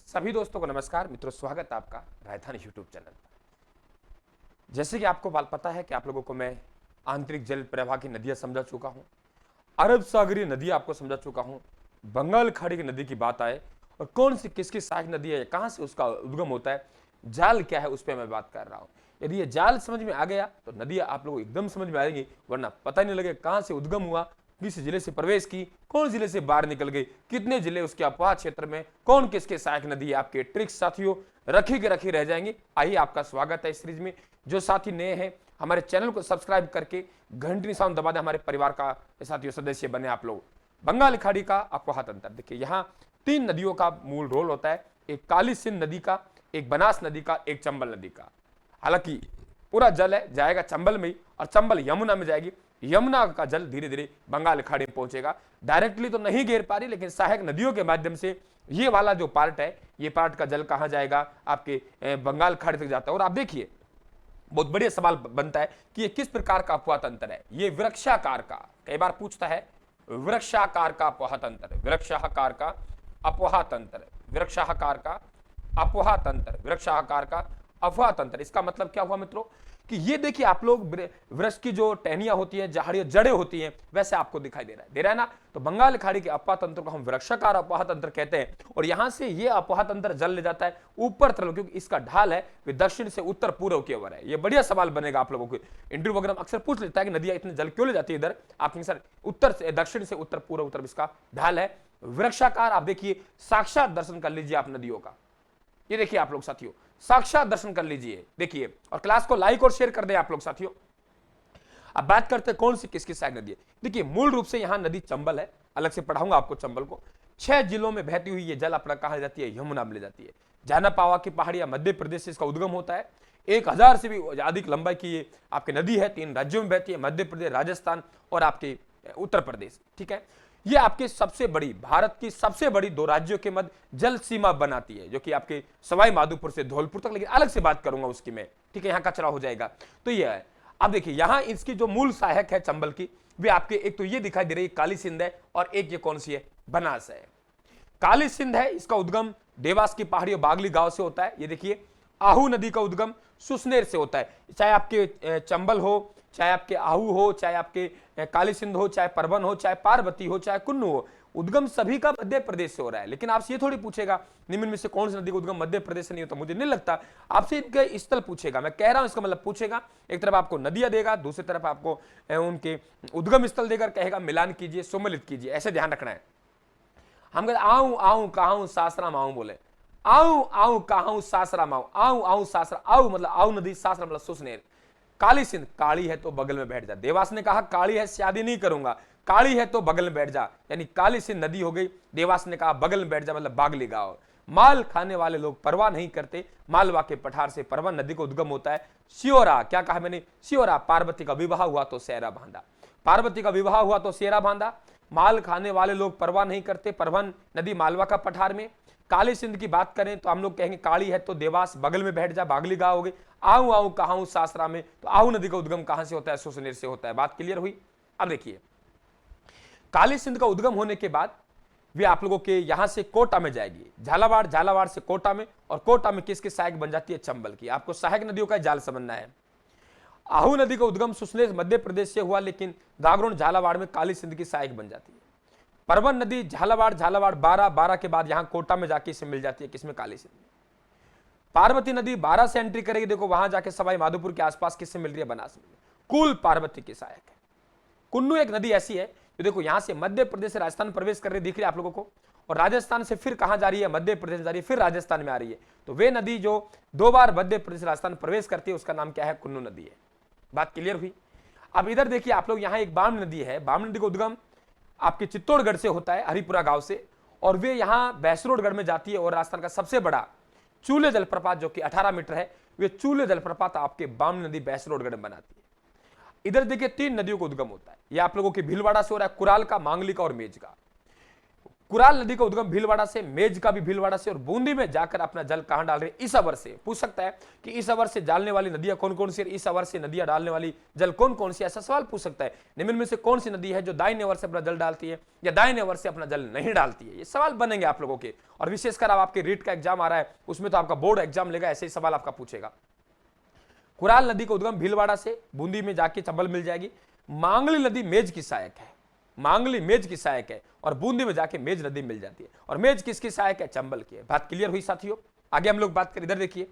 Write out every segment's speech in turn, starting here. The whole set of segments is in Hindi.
सभी दोस्तों को नमस्कार। मित्रों, स्वागत है आपका राजधानी यूट्यूब चैनल पर। जैसे कि आपको पता है कि आप लोगों को मैं आंतरिक जल प्रवाह की नदियां समझा चुका हूं, अरब सागरीय नदी आपको समझा चुका हूं, बंगाल खाड़ी की नदी की बात आए और कौन सी किसकी सहायक नदी है, कहां से उसका उद्गम होता है, जाल क्या है, उस पर मैं बात कर रहा हूं। यदि ये जाल समझ में आ गया तो नदियां आप लोगों को एकदम समझ में आएंगी, वरना पता नहीं लगे कहां से उद्गम हुआ, किस जिले से प्रवेश की, कौन जिले से बाहर निकल गई, कितने जिले उसके अपवाह क्षेत्र में, कौन किसके सहायक नदी है, आपके ट्रिक्स साथियों रखी के रखी रह जाएंगी। आइए, आपका स्वागत है इस सीरीज में। जो साथी नए हैं, हमारे चैनल को सब्सक्राइब करके घंटी निशान दबा दें, हमारे परिवार का साथियों सदस्य बने आप लोग। बंगाल खाड़ी का अपवाह तंत्र देखिए, यहाँ 3 नदियों का मूल रोल होता है, एक काली सिंध नदी का, एक बनास नदी का, एक चंबल नदी का। हालांकि पूरा जल है जाएगा चंबल में ही, और चंबल यमुना में जाएगी, यमुना का जल धीरे धीरे बंगाल खाड़ी में पहुंचेगा। डायरेक्टली तो नहीं घेर पा रही, लेकिन सहायक नदियों के माध्यम से ये वाला जो पार्ट है, ये पार्ट का जल कहां जाएगा, आपके बंगाल खाड़ी तक जाता है। और आप देखिए, बहुत बढ़िया सवाल बनता है कि ये किस प्रकार का अपवाह तंत्र है। ये वृक्षाकार का, कई बार पूछता है, वृक्षाकार का अपवाह तंत्र, वृक्षाकार का अपवाह तंत्र, वृक्षाकार का अपवाह तंत्र, वृक्षाकार का अफवाह तंत्र। इसका मतलब क्या हुआ मित्रों कि ये देखिए, आप लोग वृक्ष की जो टहनियां होती हैं, झाड़ियां, जड़ें होती हैं, वैसे आपको दिखाई दे रहा है ना। तो बंगाल खाड़ी के अपवाह तंत्र को हम वृक्षाकार अपवाह तंत्र कहते हैं। और यहां से ये अपवाह तंत्र जल ले जाता है ऊपर तरफ, क्योंकि इसका ढाल है वे दक्षिण से उत्तर पूर्व की ओर है। ये बढ़िया सवाल बनेगा आप लोगों को, इंटरव्यू वगैरह अक्सर पूछ लेता है कि नदियां इतने जल क्यों ले जाती है इधर, आप सर उत्तर से, दक्षिण से उत्तर पूर्व उत्तर इसका ढाल है वृक्षाकार। आप देखिए, साक्षात दर्शन कर लीजिए आप नदियों का। ये देखिए आप लोग साथियों, साक्षात दर्शन कर लीजिए, देखिए, और क्लास को लाइक और शेयर कर दें आप लोग साथियों। अब बात करते हैं कौन सी किसकी सहायक नदी है। देखिए, मूल रूप से यहां नदी चंबल है, अलग से पढ़ाऊंगा आपको चंबल को। 6 जिलों में बहती हुई ये जल अपना कहा जाती है, यमुना में ले जाती है। जानापावा की पहाड़ियां मध्य प्रदेश से इसका उद्गम होता है। 1000 से भी अधिक लंबाई की ये आपकी नदी है, 3 राज्यों में बहती है, मध्य प्रदेश, राजस्थान और आपके उत्तर प्रदेश। ठीक है, ये आपके सबसे बड़ी, भारत की सबसे बड़ी 2 राज्यों के मध्य जल सीमा बनाती है, जो कि आपके सवाई माधोपुर से धौलपुर तक, लेकिन अलग से बात करूंगा उसकी मैं। ठीक है, यहां कचरा हो जाएगा। तो ये है, अब देखिए, यहां इसकी जो मूल सहायक है चंबल की, वे आपके एक तो ये दिखाई दे रही है काली सिंध है, और एक ये कौन सी है, बनास है। काली सिंध है, इसका उद्गम देवास की पहाड़ी और बागली गांव से होता है। ये देखिए, आहू नदी का उद्गम सुसनेर से होता है। चाहे आपके चंबल हो, चाहे आपके आहू हो, चाहे आपके काली सिंध हो, चाहे परवन हो, चाहे पार्वती हो, चाहे कुन्नू हो, उद्गम सभी का मध्य प्रदेश से हो रहा है। लेकिन आपसे ये थोड़ी पूछेगा निम्न में से कौन सी नदी का उद्गम मध्य प्रदेश से नहीं होता, मुझे नहीं लगता। आपसे इनके स्थल पूछेगा, मैं कह रहा हूं, इसका मतलब पूछेगा। एक तरफ आपको नदियां देगा, दूसरी तरफ आपको उनके उद्गम स्थल देकर कहेगा मिलान कीजिए, सम्मिलित कीजिए, ऐसे ध्यान रखना है। हम कहते आऊं आऊं कहां सासरा माऊं, बोले आऊं आऊं कहां सासरा माऊं, आऊं आऊं सासरा, आऊ मतलब आऊ नदी, सासरा मतलब सुसनेर। काली सिंध, काली है तो बगल में बैठ जा। देवास ने कहा काली है शादी नहीं करूंगा, काली है तो बगल में बैठ जा, यानी काली सिंध नदी हो गई। देवास ने कहा बगल में बैठ जा, मतलब बागली गांव। माल खाने वाले लोग परवाह नहीं करते, मालवा के पठार से परवन नदी को उद्गम होता है। सियोरा, क्या कहा मैंने, सियोरा, पार्वती का विवाह हुआ तो सेहरा बांधा, पार्वती का विवाह हुआ तो सेहरा बांधा। माल खाने वाले लोग परवाह नहीं करते, परवन नदी मालवा का पठार में। काली सिंध की बात करें तो हम लोग कहेंगे काली है तो देवास, बगल में बैठ जा, बागली गांव हो गई। आऊं आऊं कहां सासरा में, तो आहू नदी का उद्गम कहां से होता है, सुसनेर से होता है। बात क्लियर हुई। अब देखिए, काली सिंध का उद्गम होने के बाद वे आप लोगों के यहां से कोटा में जाएगी, झालावाड़, झालावाड़ से कोटा में, और कोटा में किसकी सहायक बन जाती है, चंबल की। आपको सहायक नदियों का जाल समझना है। आहू नदी का उद्गम सुसनेर मध्य प्रदेश से हुआ, लेकिन गागरोन झालावाड़ में काली सिंध की सहायक बन जाती है। परवन नदी झालावाड़, झालावाड़ 12 के बाद यहां कोटा में जाके इसे मिल जाती है, किसमें, काली सिंध में। पार्वती नदी 12 से एंट्री करेगी, देखो वहां जाके सवाई माधोपुर के आसपास किससे मिल रही है, बनास में। कुल पार्वती की सहायक है। कुन्नू एक नदी ऐसी है जो देखो यहां से मध्य प्रदेश से राजस्थान प्रवेश कर रही दिख रही है आप लोगों को, और राजस्थान से फिर कहां जा रही है, मध्य प्रदेश जा रही है, फिर राजस्थान में आ रही है। तो वे नदी जो 2 बार मध्य प्रदेश राजस्थान प्रवेश करती है, उसका नाम क्या है, कुन्नू नदी है। बात क्लियर हुई। अब इधर देखिए आप लोग, यहां एक बामन नदी है, बामन नदी का उद्गम आपके चित्तौड़गढ़ से होता है, हरिपुरा गांव से, और वे यहां बैसरोडगढ़ में जाती है। और राजस्थान का सबसे बड़ा चूले जलप्रपात जो कि 18 मीटर है, वे चूले जलप्रपात आपके बामन नदी बैसरोडगढ़ में बनाती है। इधर देखिए 3 नदियों का उद्गम होता है, यह आप लोगों के भीलवाड़ा से हो रहा है, कुराल का, मांगली का और मेज का। कुराल नदी का उद्गम भीलवाड़ा से, मेज का भी भीलवाड़ा से, और बूंदी में जाकर अपना जल कहां डाल रहे? इस अवर से। पूछ सकता है कि इस अवर से डालने वाली नदियां कौन कौन सी, इस अवर से नदियां डालने वाली जल कौन कौन सी, ऐसा सवाल पूछ सकता है। निम्न में से कौन सी नदी है जो दाहिने अवर से अपना जल डालती है या दाहिने अवर से अपना जल नहीं डालती है? ये सवाल बनेंगे आप लोगों के, और विशेषकर अब आपके रीट का एग्जाम आ रहा है, उसमें तो आपका बोर्ड एग्जाम लेगा, ऐसे ही सवाल आपका पूछेगा। कुराल नदी का उद्गम भीलवाड़ा से, बूंदी में जाके चंबल मिल जाएगी। मांगली नदी मेज की सहायक है, मांगली मेज की सहायक है, और बूंदी में जाके मेज नदी मिल जाती है। और मेज किसकी सहायक है? चंबल की है। बात क्लियर हुई साथियों? आगे हम लोग बात करें, इधर देखिए,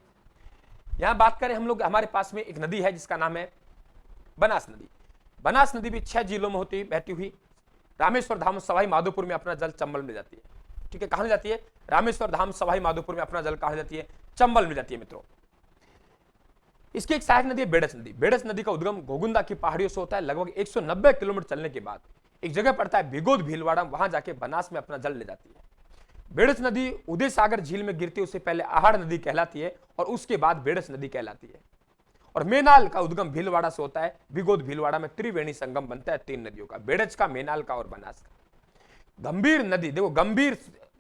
यहां बात करें हम लोग, हमारे पास में एक नदी है जिसका नाम है बनास नदी। बनास नदी भी 6 जिलों में होती बहती हुई रामेश्वर धाम सवाई माधोपुर में अपना जल चंबल में जाती है। ठीक है, कहां जाती है? रामेश्वर धाम सवाई माधोपुर में अपना जल कहां जाती है? चंबल में जाती है मित्रों। इसकी एक सहायक नदी है बेड़च नदी। बेड़च नदी का उद्गम गोगुंदा की पहाड़ियों से होता है। लगभग 190 किलोमीटर चलने के बाद एक जगह पड़ता है बिगोद भीलवाड़ा, वहां जाके बनास में अपना जल ले जाती है। बेड़च नदी उदय सागर झील में गिरती है, उससे पहले आहड़ नदी कहलाती है और उसके बाद बेड़च नदी कहलाती है। और मेनाल का उद्गम भीलवाड़ा से होता है। बिगोद भीलवाड़ा में त्रिवेणी संगम बनता है 3 नदियों का, बेड़च का, मेनाल का और बनास का। गंभीर नदी, देखो गंभीर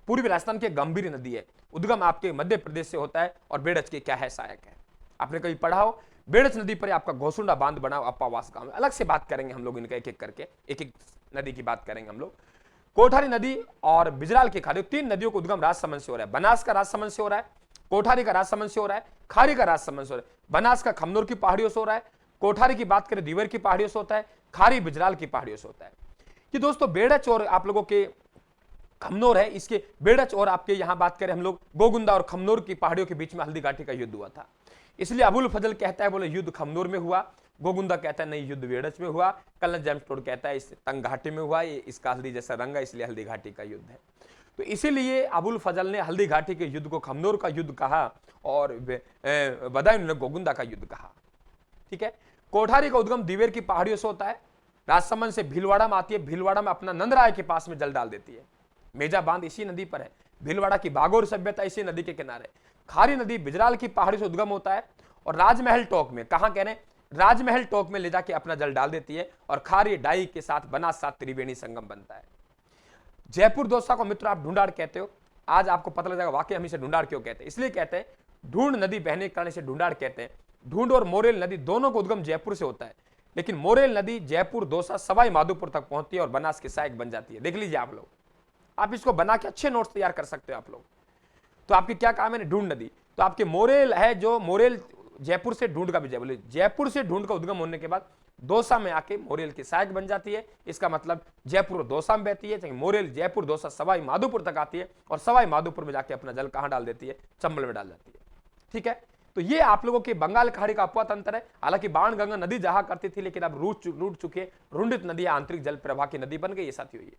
पूर्वी राजस्थान की गंभीर नदी है, उद्गम आपके मध्य प्रदेश से होता है। और बेड़च की क्या है? सहायक है। आपने कभी पढ़ा हो? बेड़च नदी पर आपका घोसुंडा बांध बना अप्पावास गांव में, अलग से बात करेंगे हम लोग इनका, एक एक करके एक एक नदी की बात करेंगे हम लोग। कोठारी नदी और बिजराल की खाड़ी, 3 नदियों को उद्गम राजसमंद से हो रहा है। बनास का राजसमंद से हो रहा है, कोठारी का राजसमंद से हो रहा है, खारी का राजसमंद से हो रहा है। बनास का खमनोर की पहाड़ियों से हो रहा है, कोठारी की बात करें दीवर की पहाड़ियों से होता है, खारी बिजराल की पहाड़ियों से होता है। कि दोस्तों बेड़च और आप लोगों के खमनोर है, इसके बेड़च और आपके यहां बात करें हम लोग गोगुंदा और खमनोर की पहाड़ियों के बीच में हल्दी घाटी का युद्ध हुआ था। इसलिए अबुल फजल कहता है, बोले युद्ध खमनोर में हुआ, गोगुंदा कहता है नहीं युद्ध बेड़च में हुआ, कलन जेम्स कहता है इस तंग घाटी में हुआ, ये इसका हल्दी जैसा रंग है इसलिए हल्दी घाटी का युद्ध है। तो इसीलिए अबुल फजल ने हल्दी घाटी के युद्ध को खमनोर का युद्ध कहा और बदायूं ने गोगुंदा का युद्ध कहा। ठीक है, कोठारी का उद्गम दीवेर की पहाड़ियों से होता है, राजसमंद से भीलवाड़ा में आती है, भीलवाड़ा में अपना नंदराय के पास में जल डाल देती है। मेजा बांध इसी नदी पर है, भीलवाड़ा की बागोर सभ्यता इसी नदी के किनारे। खारी नदी बिजराल की पहाड़ी से उद्गम होता है और राजमहल टोक में, कहां कह रहे हैं? राजमहल टोक में ले जाके अपना जल डाल देती है और खारी डाई के साथ बनास साथ त्रिवेणी संगम बनता है। जयपुर दोसा को मित्र आप ढूंढाड़ कहते हो, आज आपको पता लग जाएगा वाकई हम इसे ढूंढाड़ क्यों कहते हैं। इसलिए कहते हैं ढूंढ नदी बहने के कारण इसे ढूंढाड़ कहते हैं। ढूंढ और मोरेल नदी दोनों को उद्गम जयपुर से होता है, लेकिन मोरेल नदी जयपुर दोसा सवाई माधोपुर तक पहुंचती है और बनास की सहायक बन जाती है। देख लीजिए आप लोग, आप इसको बना के अच्छे नोट्स तैयार कर सकते हो आप लोग। तो आपकी क्या काम है? ढूंढ नदी, तो आपके मोरेल है, जो मोरेल जयपुर से ढूंढ का भी बोले, जयपुर से ढूंढ का उद्गम होने के बाद दोसा में आके मोरेल की सहायक बन जाती है। इसका मतलब जयपुर दोसा में बहती है, मोरेल जयपुर दोसा सवाई माधोपुर तक आती है और सवाई माधोपुर में जाके अपना जल कहां डाल देती है? चंबल में डाल जाती है। ठीक है, तो ये आप लोगों के बंगाल खाड़ी का अपवा तंत्र है। हालांकि बाण गंगा नदी जहां करती थी, लेकिन अब रूट चुके रुंडित नदी आंतरिक जल प्रवाह की नदी बन गई है साथियों। ये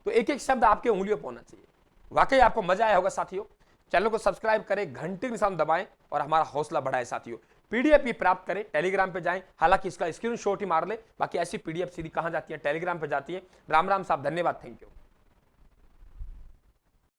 तो एक एक शब्द आपके उंगलियों पर होना चाहिए। वाकई आपको मजा आया होगा साथियों। चैनल को सब्सक्राइब करें, घंटे के निशान दबाएं और हमारा हौसला बढ़ाएं साथियों। पीडीएफ भी प्राप्त करें, टेलीग्राम पे जाएं, हालांकि इसका स्क्रीनशॉट ही मार ले, बाकी ऐसी पीडीएफ सीधी कहां जाती है? टेलीग्राम पे जाती है। राम राम साहब, धन्यवाद, थैंक यू।